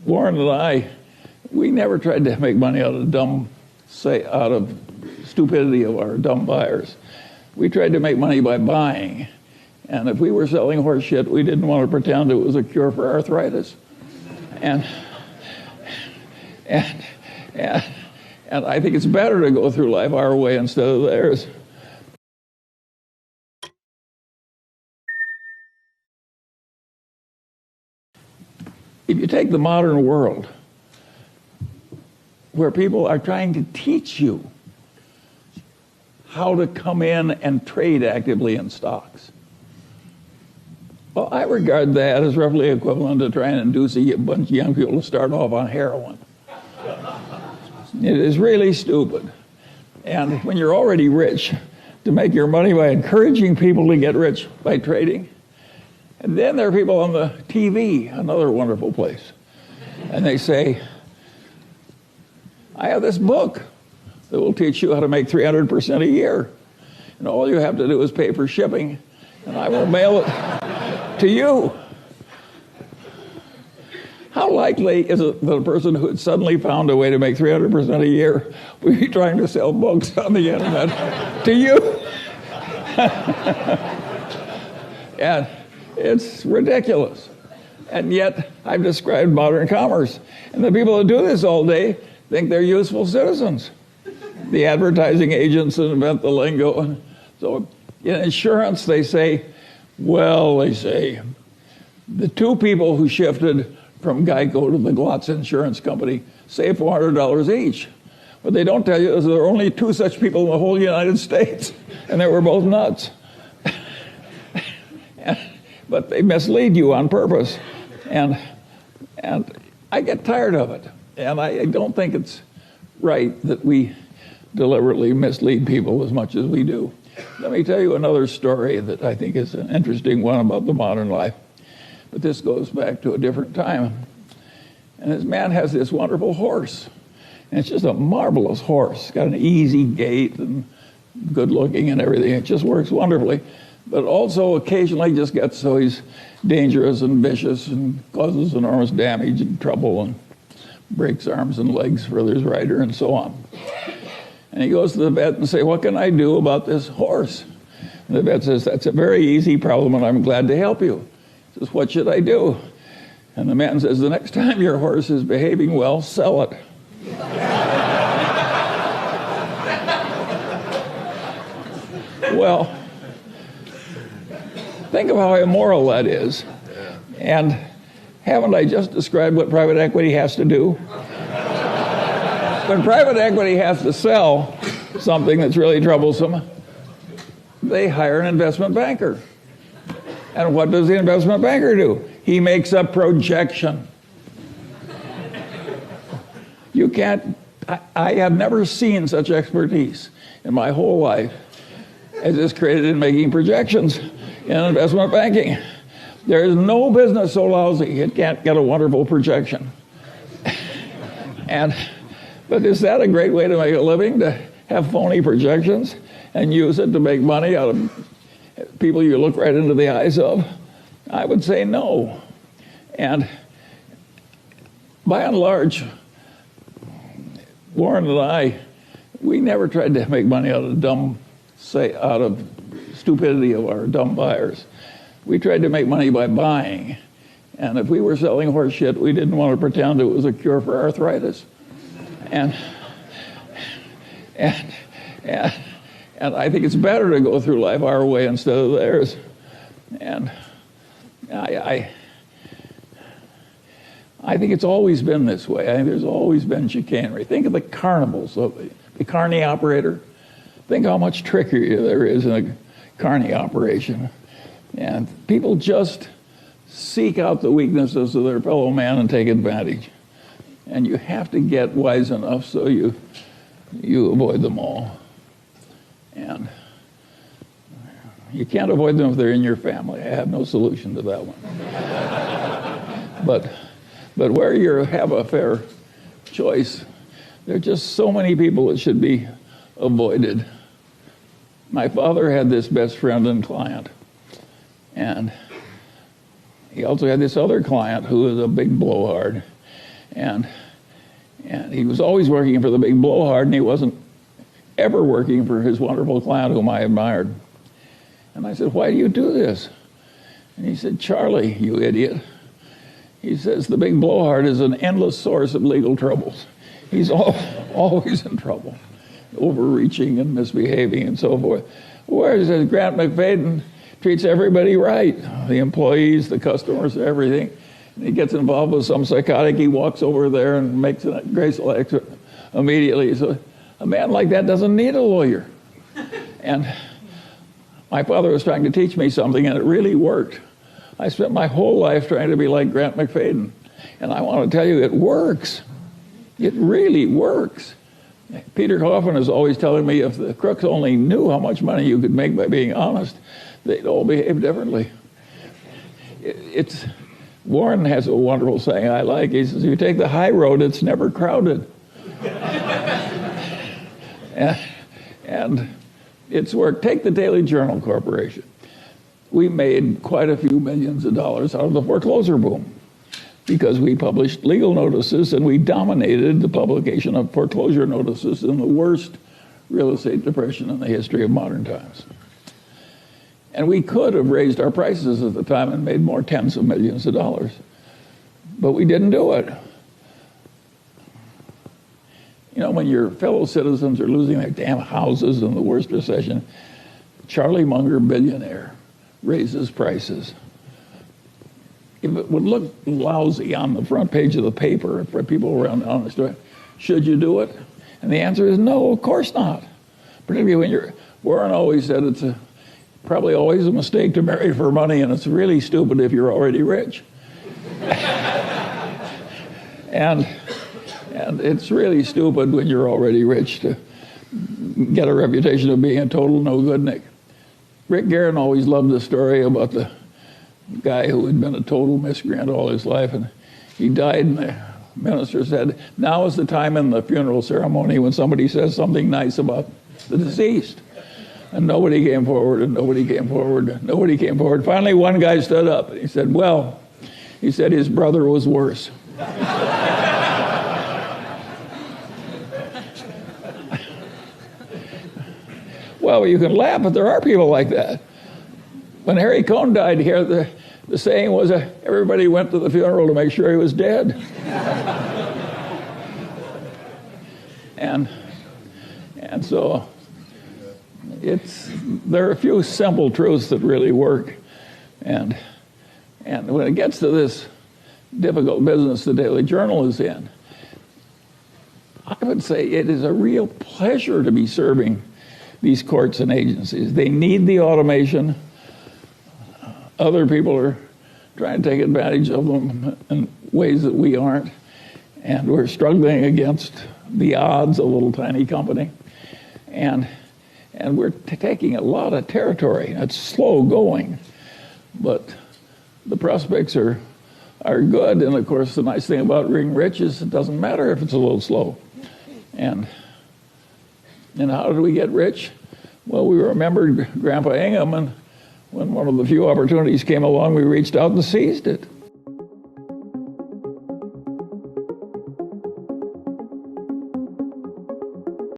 Warren and I, we never tried to make money out of stupidity of our dumb buyers. We tried to make money by buying. And if we were selling horse shit, we didn't want to pretend it was a cure for arthritis. And I think it's better to go through life our way instead of theirs. If you take the modern world, where people are trying to teach you how to come in and trade actively in stocks, well, I regard that as roughly equivalent to trying to induce a bunch of young people to start off on heroin. It is really stupid. And when you're already rich, to make your money by encouraging people to get rich by trading. And then there are people on the TV, another wonderful place. And they say, I have this book that will teach you how to make 300% a year. And all you have to do is pay for shipping, and I will mail it to you. How likely is it that a person who had suddenly found a way to make 300% a year would be trying to sell books on the internet to you? And it's ridiculous. And yet, I've described modern commerce. And the people who do this all day think they're useful citizens. The advertising agents that invent the lingo. And so in insurance, they say, the two people who shifted from Geico to the Glotz Insurance Company saved $400 each. What they don't tell you is there are only two such people in the whole United States, and they were both nuts. But they mislead you on purpose. And I get tired of it. And I don't think it's right that we deliberately mislead people as much as we do. Let me tell you another story that I think is an interesting one about the modern life. But this goes back to a different time. And this man has this wonderful horse. And it's just a marvelous horse. It's got an easy gait and good looking and everything. It just works wonderfully. But also occasionally just gets so he's dangerous and vicious and causes enormous damage and trouble and breaks arms and legs for his rider and so on. And he goes to the vet and says, what can I do about this horse? And the vet says, that's a very easy problem and I'm glad to help you. He says, what should I do? And the man says, the next time your horse is behaving well, sell it. Well, think of how immoral that is. And haven't I just described what private equity has to do? When private equity has to sell something that's really troublesome, they hire an investment banker. And what does the investment banker do? He makes a projection. You can't, I have never seen such expertise in my whole life as is created in making projections in investment banking. There is no business so lousy it can't get a wonderful projection. But is that a great way to make a living, to have phony projections and use it to make money out of people you look right into the eyes of? I would say no. And by and large, Warren and I, we never tried to make money out of stupidity of our dumb buyers. We tried to make money by buying. And if we were selling horse shit, we didn't want to pretend it was a cure for arthritis. And I think it's better to go through life our way instead of theirs. And I think it's always been this way. I think there's always been chicanery. Think of the carnivals, the carny operator. Think how much trickery there is in a carny operation. And people just seek out the weaknesses of their fellow man and take advantage. And you have to get wise enough so you avoid them all. And you can't avoid them if they're in your family. I have no solution to that one. But where you have a fair choice, there are just so many people that should be avoided. My father had this best friend and client. And he also had this other client who was a big blowhard. And he was always working for the big blowhard, and he wasn't ever working for his wonderful client whom I admired. And I said, why do you do this? And he said, Charlie, you idiot. He says, the big blowhard is an endless source of legal troubles. He's always in trouble, overreaching and misbehaving and so forth. Whereas Grant McFadden treats everybody right, the employees, the customers, everything. And he gets involved with some psychotic, he walks over there and makes a graceful exit immediately. So a man like that doesn't need a lawyer. And my father was trying to teach me something, and it really worked. I spent my whole life trying to be like Grant McFadden. And I want to tell you, it works. It really works. Peter Coffin is always telling me if the crooks only knew how much money you could make by being honest, they'd all behave differently. Warren has a wonderful saying I like. He says, if you take the high road, it's never crowded. and it's worked. Take the Daily Journal Corporation. We made quite a few millions of dollars out of the foreclosure boom because we published legal notices and we dominated the publication of foreclosure notices in the worst real estate depression in the history of modern times. And we could have raised our prices at the time and made more tens of millions of dollars. But we didn't do it. You know, when your fellow citizens are losing their damn houses in the worst recession, Charlie Munger, billionaire, raises prices. If it would look lousy on the front page of the paper for people around the honest way, should you do it? And the answer is no, of course not. Particularly when Warren always said it's probably always a mistake to marry for money, and it's really stupid if you're already rich. and it's really stupid when you're already rich to get a reputation of being a total no-goodnik. Rick Guerin always loved the story about the guy who had been a total miscreant all his life, and he died, and the minister said, now is the time in the funeral ceremony when somebody says something nice about the deceased. And nobody came forward, and nobody came forward, and nobody came forward. Finally, one guy stood up, and he said, well, he said his brother was worse. Well, you can laugh, but there are people like that. When Harry Cohn died here, the saying was everybody went to the funeral to make sure he was dead. and so there are a few simple truths that really work. And when it gets to this difficult business the Daily Journal is in, I would say it is a real pleasure to be serving these courts and agencies. They need the automation. Other people are trying to take advantage of them in ways that we aren't. And we're struggling against the odds, a little tiny company. And we're taking a lot of territory. It's slow going, but the prospects are good. And of course, the nice thing about being rich is it doesn't matter if it's a little slow. And how did we get rich? Well, we remembered Grandpa Ingham, and when one of the few opportunities came along, we reached out and seized it.